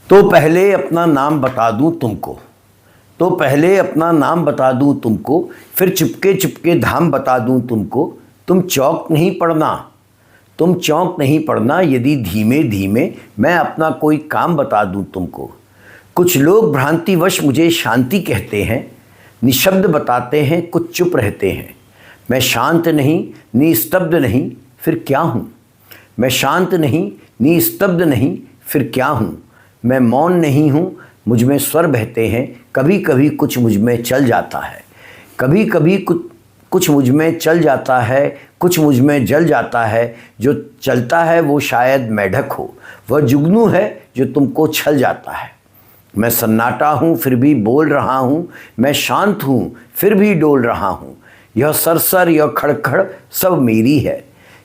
तो पहले अपना नाम बता दूं तुमको, तो पहले अपना नाम बता दूं तुमको, फिर चुपके चुपके धाम बता दूं तुमको। तुम चौंक नहीं पड़ना, तुम चौंक नहीं पड़ना यदि धीमे धीमे मैं अपना कोई काम बता दूं तुमको। कुछ लोग भ्रांतिवश मुझे शांति कहते हैं, निशब्द बताते हैं, कुछ चुप रहते हैं। मैं शांत नहीं, निस्तब्ध नहीं, फिर क्या हूँ? मैं शांत नहीं, निस्तब्ध नहीं, फिर क्या हूँ? मैं मौन नहीं हूँ, मुझ में स्वर बहते हैं। कभी कभी कुछ मुझ में चल जाता है, कभी कभी कुछ मुझ में चल जाता है, कुछ मुझ में जल जाता है। जो चलता है वो शायद मेढक हो, वह जुगनू है जो तुमको छल जाता है। मैं सन्नाटा हूँ फिर भी बोल रहा हूँ, मैं शांत हूँ फिर भी डोल रहा हूँ। यह सरसर यह खड़खड़ सब मेरी है,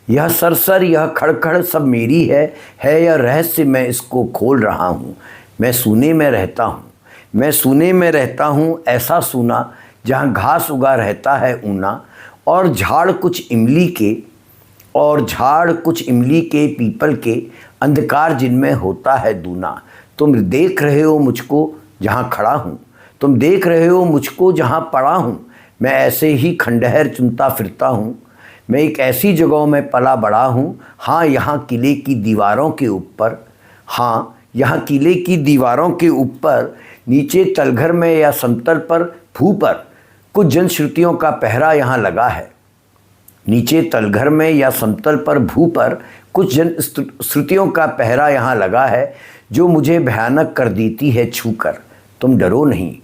यह सरसर यह खड़खड़ सब मेरी है यह रहस्य मैं इसको खोल रहा हूँ। मैं सूने में रहता हूँ, मैं सूने में रहता हूँ, ऐसा सूना जहाँ घास उगा रहता है ऊना। और झाड़ कुछ इमली के, और झाड़ कुछ इमली के, पीपल के, अंधकार जिनमें होता है दूना। तुम देख रहे हो मुझको जहाँ खड़ा हूँ, तुम देख रहे हो मुझको जहाँ पड़ा हूँ। मैं ऐसे ही खंडहर चुनता फिरता हूँ, मैं एक ऐसी जगह में पला बड़ा हूँ। हाँ यहाँ किले की दीवारों के ऊपर, हाँ यहाँ किले की दीवारों के ऊपर, नीचे तलघर में या समतल पर भू पर कुछ जनश्रुतियों का पहरा यहाँ लगा है। नीचे तलघर में या समतल पर भू पर कुछ जनश्रुतियों का पहरा यहाँ लगा है, जो मुझे भयानक कर देती है छूकर। तुम डरो नहीं,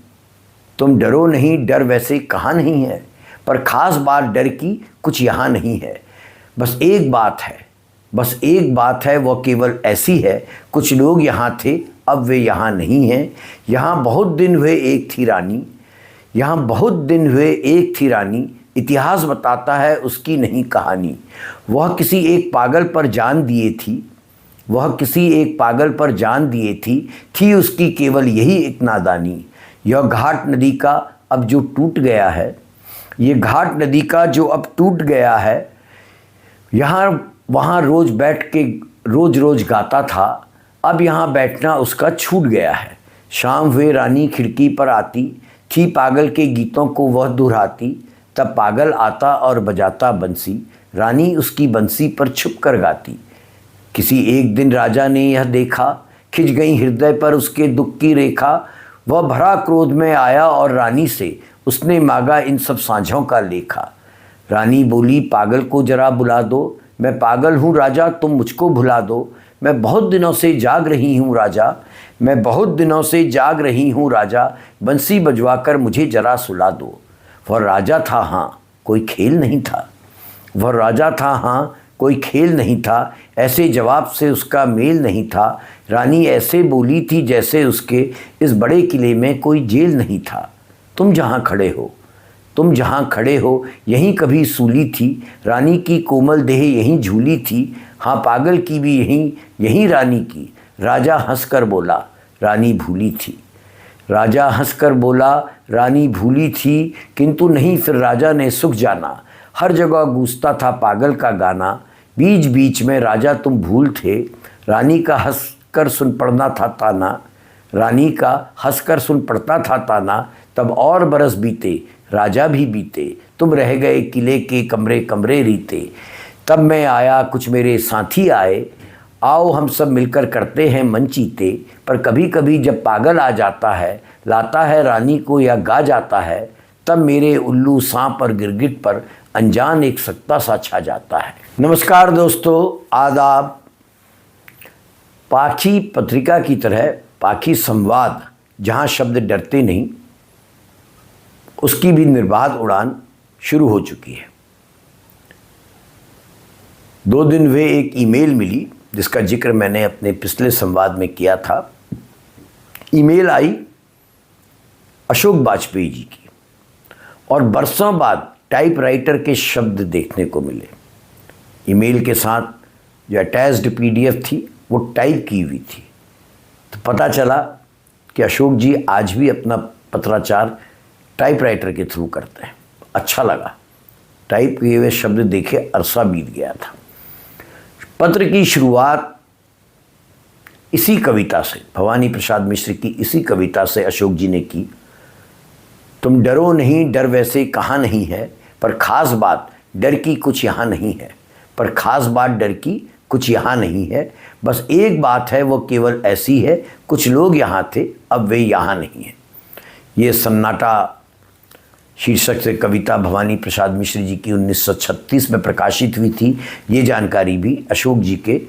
तुम डरो नहीं, डर वैसे कहाँ नहीं है, पर ख़ास बात डर की कुछ यहाँ नहीं है। बस एक बात है, बस एक बात है, वह केवल ऐसी है। कुछ लोग यहाँ थे अब वे यहाँ नहीं हैं। यहाँ बहुत दिन हुए एक थी रानी, यहाँ बहुत दिन हुए एक थी रानी। इतिहास बताता है उसकी नहीं कहानी। वह किसी एक पागल पर जान दिए थी, वह किसी एक पागल पर जान दिए थी उसकी केवल यही एक नादानी। यह घाट नदी का अब जो टूट गया है, ये घाट नदी का जो अब टूट गया है। यहाँ वहाँ रोज़ बैठ के रोज़ रोज़ गाता था, अब यहाँ बैठना उसका छूट गया है। शाम हुए रानी खिड़की पर आती थी, पागल के गीतों को वह दोहराती। तब पागल आता और बजाता बंसी, रानी उसकी बंसी पर छुप कर गाती। किसी एक दिन राजा ने यह देखा, खिंच गई हृदय पर उसके दुख की रेखा। वह भरा क्रोध में आया और रानी से उसने मांगा इन सब साँझों का लेखा। रानी बोली पागल को जरा बुला दो, मैं पागल हूँ राजा तुम मुझको भुला दो। मैं बहुत दिनों से जाग रही हूँ राजा, मैं बहुत दिनों से जाग रही हूँ राजा, बंसी बजवा कर मुझे जरा सुला दो। वह राजा था हाँ कोई खेल नहीं था, वह राजा था हाँ कोई खेल नहीं था। ऐसे जवाब से उसका मेल नहीं था। रानी ऐसे बोली थी जैसे उसके इस बड़े किले में कोई जेल नहीं था। तुम जहाँ खड़े हो, तुम जहाँ खड़े हो यहीं कभी सूली थी, रानी की कोमल देह यहीं झूली थी। हाँ पागल की भी यहीं रानी की। राजा हंसकर बोला रानी भूली थी, राजा हंसकर बोला रानी भूली थी। किंतु नहीं, फिर राजा ने सुख जाना, हर जगह गूंजता था पागल का गाना। बीच बीच में राजा तुम भूल थे, रानी का हंसकर सुन पड़ना था ताना, रानी का हंसकर सुन पड़ता था ताना। तब और बरस बीते राजा भी बीते, तुम रह गए किले के कमरे कमरे रीते। तब मैं आया कुछ मेरे साथी आए, आओ हम सब मिलकर करते हैं मन चीते। पर कभी कभी जब पागल आ जाता है, लाता है रानी को या गा जाता है, तब मेरे उल्लू सांप और गिरगिट पर अनजान एक सत्ता सा छा जाता है। नमस्कार दोस्तों, आदाब। पाखी पत्रिका की तरह पाखी संवाद, जहाँ शब्द डरते नहीं, उसकी भी निर्बाध उड़ान शुरू हो चुकी है। 2 दिन हुए एक ईमेल मिली जिसका जिक्र मैंने अपने पिछले संवाद में किया था। ईमेल आई अशोक वाजपेयी जी की, और बरसों बाद टाइपराइटर के शब्द देखने को मिले। ईमेल के साथ जो अटैच्ड पीडीएफ थी वो टाइप की हुई थी। तो पता चला कि अशोक जी आज भी अपना पत्राचार टाइपराइटर के थ्रू करते हैं। अच्छा लगा, टाइप किए हुए शब्द देखे अरसा बीत गया था। पत्र की शुरुआत इसी कविता से, भवानी प्रसाद मिश्र की इसी कविता से अशोक जी ने की। तुम डरो नहीं, डर वैसे कहाँ नहीं है, पर ख़ास बात डर की कुछ यहाँ नहीं है, पर ख़ास बात डर की कुछ यहाँ नहीं है। बस एक बात है वो केवल ऐसी है, कुछ लोग यहाँ थे अब वे यहाँ नहीं हैं। ये सन्नाटा शीर्षक से कविता भवानी प्रसाद मिश्र जी की 1936 में प्रकाशित हुई थी। ये जानकारी भी अशोक जी के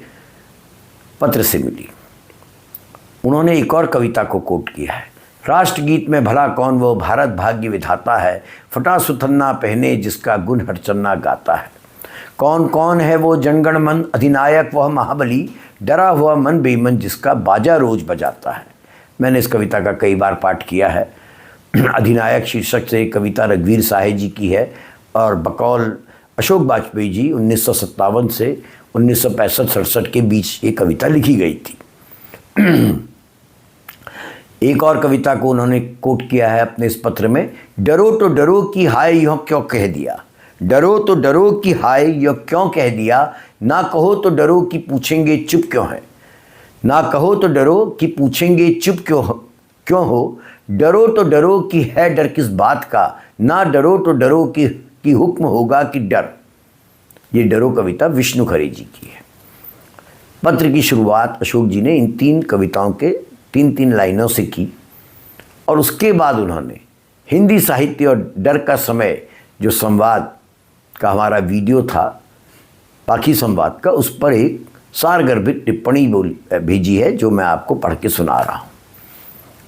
पत्र से मिली। उन्होंने एक और कविता को कोट किया है। राष्ट्रगीत में भला कौन वो भारत भाग्य विधाता है, फटा सुथन्ना पहने जिसका गुण हरचन्ना गाता है। कौन कौन है वो जनगण मन अधिनायक वह महाबली, डरा हुआ मन बेमन जिसका बाजा रोज बजाता है। मैंने इस कविता का कई बार पाठ किया है। अधिनायक शीर्षक से कविता रघुवीर साहे जी की है और बकौल अशोक वाजपेयी जी 1957 से 1965-67 के बीच ये कविता लिखी गई थी। एक और कविता को उन्होंने कोट किया है अपने इस पत्र में। डरो तो डरो कि हाय यह क्यों कह दिया, डरो तो डरो कि हाय यह क्यों कह दिया, ना कहो तो डरो कि पूछेंगे चुप क्यों है, ना कहो तो डरो कि पूछेंगे चुप क्यों हो, डरो तो डरो कि है डर किस बात का, ना डरो तो डरो कि हुक्म होगा कि डर। ये डरो कविता विष्णु खरे जी की है। पत्र की शुरुआत अशोक जी ने इन 3 कविताओं के 3-3 लाइनों से की और उसके बाद उन्होंने हिंदी साहित्य और डर का समय जो संवाद का हमारा वीडियो था, पाखी संवाद का, उस पर एक सारगर्भित टिप्पणी भेजी है जो मैं आपको पढ़ के सुना रहा हूँ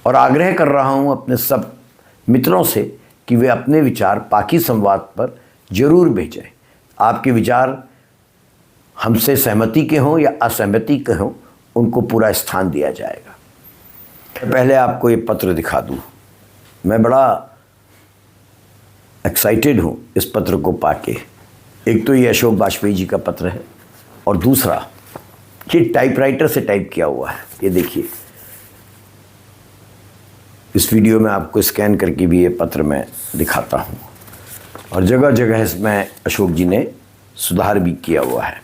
और आग्रह कर रहा हूँ अपने सब मित्रों से कि वे अपने विचार पाखी संवाद पर जरूर भेजें। आपके विचार हमसे सहमति के हों या असहमति के हों, उनको पूरा स्थान दिया जाएगा। पहले आपको ये पत्र दिखा दूँ। मैं बड़ा एक्साइटेड हूँ इस पत्र को पाके। एक तो ये अशोक वाजपेयी जी का पत्र है और दूसरा ये टाइपराइटर से टाइप किया हुआ है। ये देखिए, इस वीडियो में आपको स्कैन करके भी ये पत्र मैं दिखाता हूँ और जगह जगह इसमें अशोक जी ने सुधार भी किया हुआ है।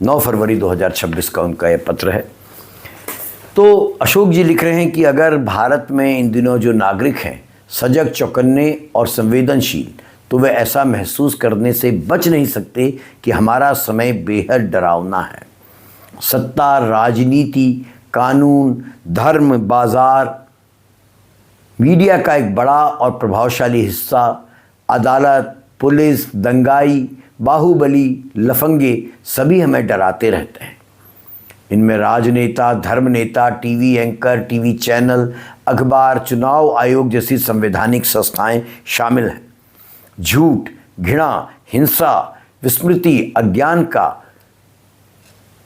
9 फरवरी 2026 का उनका ये पत्र है। तो अशोक जी लिख रहे हैं कि अगर भारत में इन दिनों जो नागरिक हैं सजग, चौकन्ने और संवेदनशील, तो वे ऐसा महसूस करने से बच नहीं सकते कि हमारा समय बेहद डरावना है। सत्ता, राजनीति, कानून, धर्म, बाजार, मीडिया का एक बड़ा और प्रभावशाली हिस्सा, अदालत, पुलिस, दंगाई, बाहुबली, लफंगे सभी हमें डराते रहते हैं। इनमें राजनेता, धर्म नेता, टीवी एंकर, टीवी चैनल, अखबार, चुनाव आयोग जैसी संवैधानिक संस्थाएं शामिल हैं। झूठ, घृणा, हिंसा, विस्मृति, अज्ञान का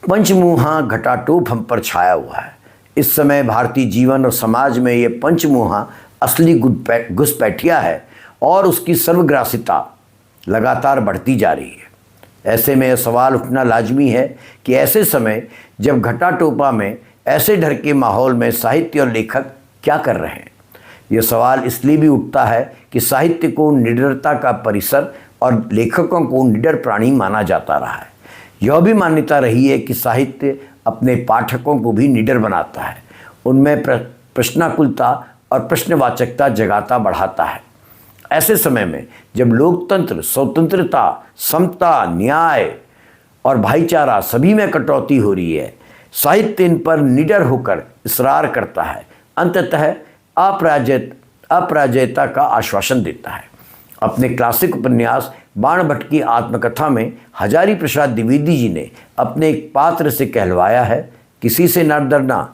पंचमुहा घटाटोप हम पर छाया हुआ है। इस समय भारतीय जीवन और समाज में ये पंचमुहा असली घुसपैठिया है और उसकी सर्वग्रासिता लगातार बढ़ती जा रही है। ऐसे में यह सवाल उठना लाजमी है कि ऐसे समय जब घटाटोपा में ऐसे डर के माहौल में साहित्य और लेखक क्या कर रहे हैं। यह सवाल इसलिए भी उठता है कि साहित्य को निडरता का परिसर और लेखकों को निडर प्राणी माना जाता रहा है। यह भी मान्यता रही है कि साहित्य अपने पाठकों को भी निडर बनाता है, उनमें प्रश्नाकुलता और प्रश्नवाचकता जगाता बढ़ाता है। ऐसे समय में जब लोकतंत्र, स्वतंत्रता, समता, न्याय और भाईचारा सभी में कटौती हो रही है, साहित्य इन पर निडर होकर इसरार करता है, अंततः अपराजयता का आश्वासन देता है। अपने क्लासिक उपन्यास बाण भट्ट की आत्मकथा में हजारी प्रसाद द्विवेदी जी ने अपने एक पात्र से कहलवाया है, किसी से न डरना,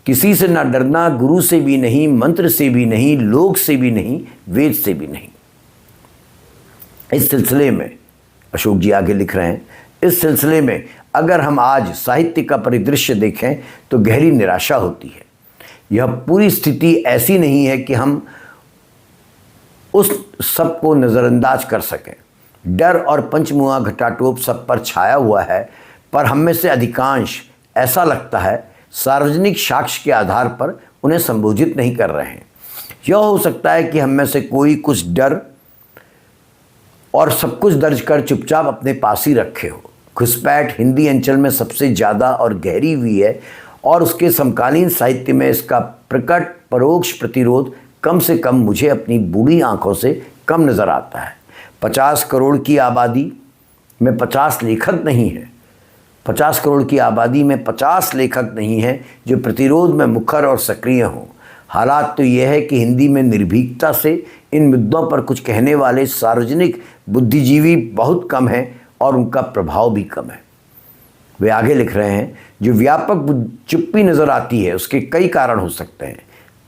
किसी से न डरना, गुरु से भी नहीं, मंत्र से भी नहीं, लोक से भी नहीं, वेद से भी नहीं। इस सिलसिले में अशोक जी आगे लिख रहे हैं, इस सिलसिले में अगर हम आज साहित्य का परिदृश्य देखें तो गहरी निराशा होती है। यह पूरी स्थिति ऐसी नहीं है कि हम उस सब को नज़रअंदाज कर सकें। डर और पंचमुआ घटाटोप सब पर छाया हुआ है, पर हम में से अधिकांश ऐसा लगता है सार्वजनिक साक्ष्य के आधार पर उन्हें संबोधित नहीं कर रहे हैं। यह हो सकता है कि हम में से कोई कुछ डर और सब कुछ दर्ज कर चुपचाप अपने पास ही रखे हो। घुसपैठ हिंदी अंचल में सबसे ज़्यादा और गहरी हुई है और उसके समकालीन साहित्य में इसका प्रकट परोक्ष प्रतिरोध कम से कम मुझे अपनी बूढ़ी आंखों से कम नज़र आता है। 50 करोड़ की आबादी में 50 लेखक नहीं हैं। 50 करोड़ की आबादी में 50 लेखक नहीं हैं जो प्रतिरोध में मुखर और सक्रिय हों। हालात तो यह है कि हिंदी में निर्भीकता से इन मुद्दों पर कुछ कहने वाले सार्वजनिक बुद्धिजीवी बहुत कम हैं और उनका प्रभाव भी कम है। वे आगे लिख रहे हैं, जो व्यापक चुप्पी नज़र आती है उसके कई कारण हो सकते हैं।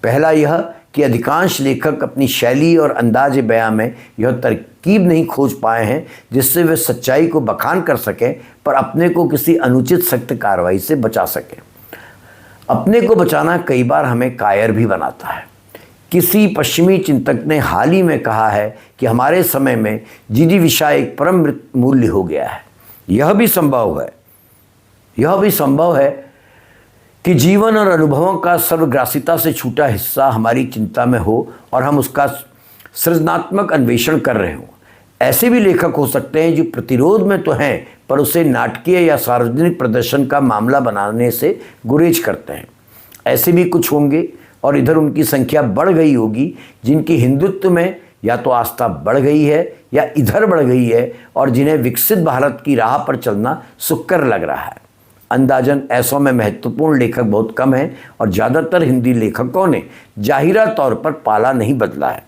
पहला यह कि अधिकांश लेखक अपनी शैली और अंदाज बयां में यह तरकीब नहीं खोज पाए हैं जिससे वे सच्चाई को बखान कर सकें पर अपने को किसी अनुचित सख्त कार्रवाई से बचा सकें। अपने को बचाना कई बार हमें कायर भी बनाता है। किसी पश्चिमी चिंतक ने हाल ही में कहा है कि हमारे समय में जिजीविषा एक परम मूल्य हो गया है। यह भी संभव है कि जीवन और अनुभवों का सर्वग्रासिता से छूटा हिस्सा हमारी चिंता में हो और हम उसका सृजनात्मक अन्वेषण कर रहे हों। ऐसे भी लेखक हो सकते हैं जो प्रतिरोध में तो हैं पर उसे नाटकीय या सार्वजनिक प्रदर्शन का मामला बनाने से गुरेज करते हैं। ऐसे भी कुछ होंगे और इधर उनकी संख्या बढ़ गई होगी जिनकी हिंदुत्व में या तो आस्था बढ़ गई है या इधर बढ़ गई है और जिन्हें विकसित भारत की राह पर चलना सुक्कर लग रहा है। अंदाजन ऐसों में महत्वपूर्ण लेखक बहुत कम हैं और ज़्यादातर हिंदी लेखकों ने जाहिरा तौर पर पाला नहीं बदला है।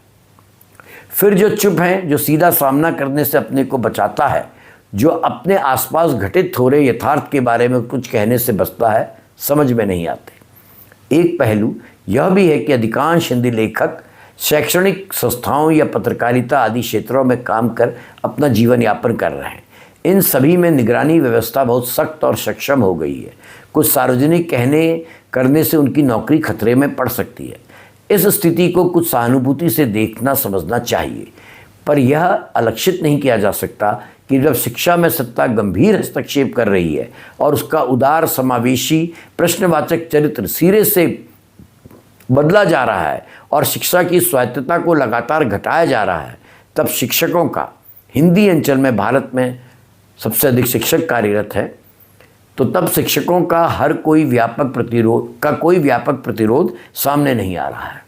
फिर जो चुप हैं, जो सीधा सामना करने से अपने को बचाता है, जो अपने आसपास घटित हो रहे यथार्थ के बारे में कुछ कहने से बचता है, समझ में नहीं आते। एक पहलू यह भी है कि अधिकांश हिंदी लेखक शैक्षणिक संस्थाओं या पत्रकारिता आदि क्षेत्रों में काम कर अपना जीवन यापन कर रहे हैं। इन सभी में निगरानी व्यवस्था बहुत सख्त और सक्षम हो गई है। कुछ सार्वजनिक कहने करने से उनकी नौकरी खतरे में पड़ सकती है। इस स्थिति को कुछ सहानुभूति से देखना समझना चाहिए, पर यह अलक्षित नहीं किया जा सकता कि जब शिक्षा में सत्ता गंभीर हस्तक्षेप कर रही है और उसका उदार समावेशी प्रश्नवाचक चरित्र सिरे से बदला जा रहा है और शिक्षा की स्वायत्तता को लगातार घटाया जा रहा है, तब शिक्षकों का, हिंदी अंचल में भारत में सबसे अधिक शिक्षक कार्यरत हैं, तो तब शिक्षकों का कोई व्यापक प्रतिरोध सामने नहीं आ रहा है।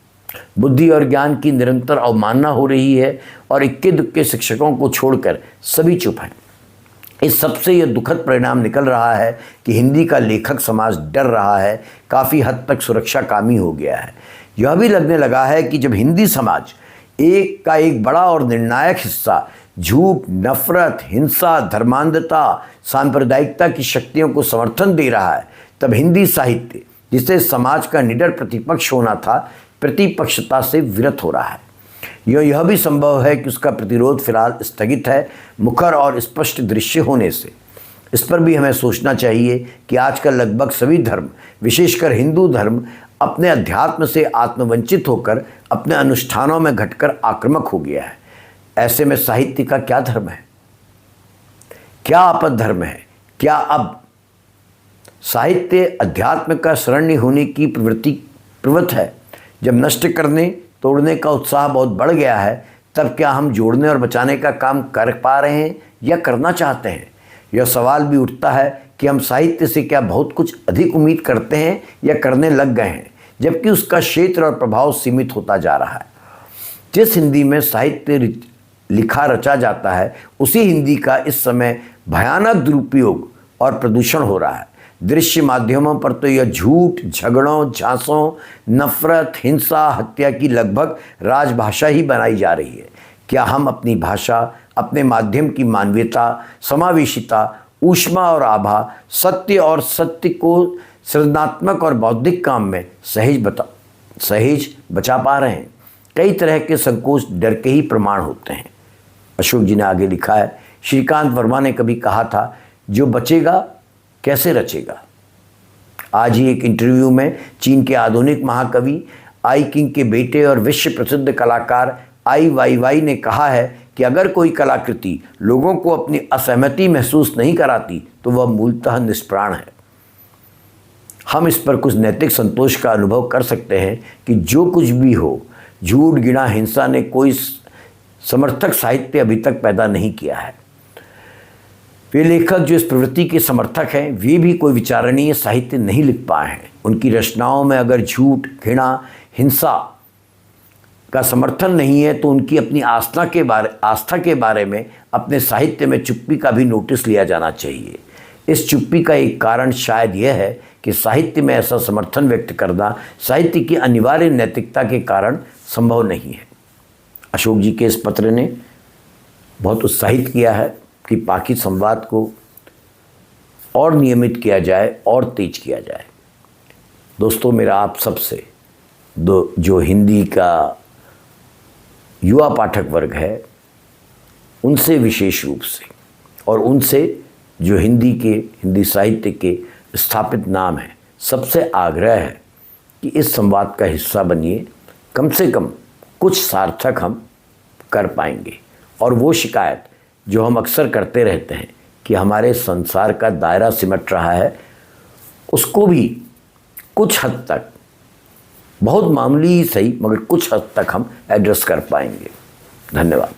बुद्धि और ज्ञान की निरंतर अवमानना हो रही है और इक्के दुक्के शिक्षकों को छोड़कर सभी चुप हैं। इस सबसे यह दुखद परिणाम निकल रहा है कि हिंदी का लेखक समाज डर रहा है, काफ़ी हद तक सुरक्षा कामी हो गया है। यह भी लगने लगा है कि जब हिंदी समाज एक बड़ा और निर्णायक हिस्सा झूठ, नफरत, हिंसा, धर्मांधता, सांप्रदायिकता की शक्तियों को समर्थन दे रहा है, तब हिंदी साहित्य, जिसे समाज का निडर प्रतिपक्ष होना था, प्रतिपक्षता से विरत हो रहा है। यह भी संभव है कि उसका प्रतिरोध फिलहाल स्थगित है, मुखर और स्पष्ट दृश्य होने से। इस पर भी हमें सोचना चाहिए कि आजकल लगभग सभी धर्म, विशेषकर हिंदू धर्म, अपने अध्यात्म से आत्मवंचित होकर अपने अनुष्ठानों में घटकर आक्रामक हो गया है। ऐसे में साहित्य का क्या धर्म है, क्या आपद धर्म है? क्या अब साहित्य अध्यात्म का शरण्य होने की प्रवृत्त है? जब नष्ट करने तोड़ने का उत्साह बहुत बढ़ गया है, तब क्या हम जोड़ने और बचाने का काम कर पा रहे हैं या करना चाहते हैं? यह सवाल भी उठता है कि हम साहित्य से क्या बहुत कुछ अधिक उम्मीद करते हैं या करने लग गए हैं, जबकि उसका क्षेत्र और प्रभाव सीमित होता जा रहा है। जिस हिंदी में साहित्य लिखा रचा जाता है, उसी हिंदी का इस समय भयानक दुरुपयोग और प्रदूषण हो रहा है। दृश्य माध्यमों पर तो यह झूठ, झगड़ों, झांसों, नफरत, हिंसा, हत्या की लगभग राजभाषा ही बनाई जा रही है। क्या हम अपनी भाषा, अपने माध्यम की मानवीयता, समावेशिता, ऊष्मा और आभा, सत्य को सृजनात्मक और बौद्धिक काम में सहेज बचा पा रहे हैं? कई तरह के संकोच डर के ही प्रमाण होते हैं। अशोक जी ने आगे लिखा है, श्रीकांत वर्मा ने कभी कहा था, जो बचेगा कैसे रचेगा। आज ही एक इंटरव्यू में चीन के आधुनिक महाकवि आई किंग के बेटे और विश्व प्रसिद्ध कलाकार आई वाई ने कहा है कि अगर कोई कलाकृति लोगों को अपनी असहमति महसूस नहीं कराती तो वह मूलतः निष्प्राण है। हम इस पर कुछ नैतिक संतोष का अनुभव कर सकते हैं कि जो कुछ भी हो, झूठ, घृणा, हिंसा ने कोई समर्थक साहित्य अभी तक पैदा नहीं किया है। वे लेखक जो इस प्रवृत्ति के समर्थक हैं वे भी कोई विचारणीय साहित्य नहीं लिख पाए हैं। उनकी रचनाओं में अगर झूठ, घृणा, हिंसा का समर्थन नहीं है तो उनकी अपनी आस्था के बारे में अपने साहित्य में चुप्पी का भी नोटिस लिया जाना चाहिए। इस चुप्पी का एक कारण शायद यह है कि साहित्य में ऐसा समर्थन व्यक्त करना साहित्य की अनिवार्य नैतिकता के कारण संभव नहीं है। अशोक जी के इस पत्र ने बहुत उत्साहित किया है कि पाखी संवाद को और नियमित किया जाए और तेज किया जाए। दोस्तों, मेरा आप सबसे जो हिंदी का युवा पाठक वर्ग है उनसे विशेष रूप से और उनसे जो हिंदी साहित्य के स्थापित नाम हैं सबसे आग्रह है कि इस संवाद का हिस्सा बनिए। कम से कम कुछ सार्थक हम कर पाएंगे। और वो शिकायत जो हम अक्सर करते रहते हैं कि हमारे संसार का दायरा सिमट रहा है, उसको भी कुछ हद तक, बहुत मामूली ही सही मगर कुछ हद तक हम एड्रेस कर पाएंगे। धन्यवाद।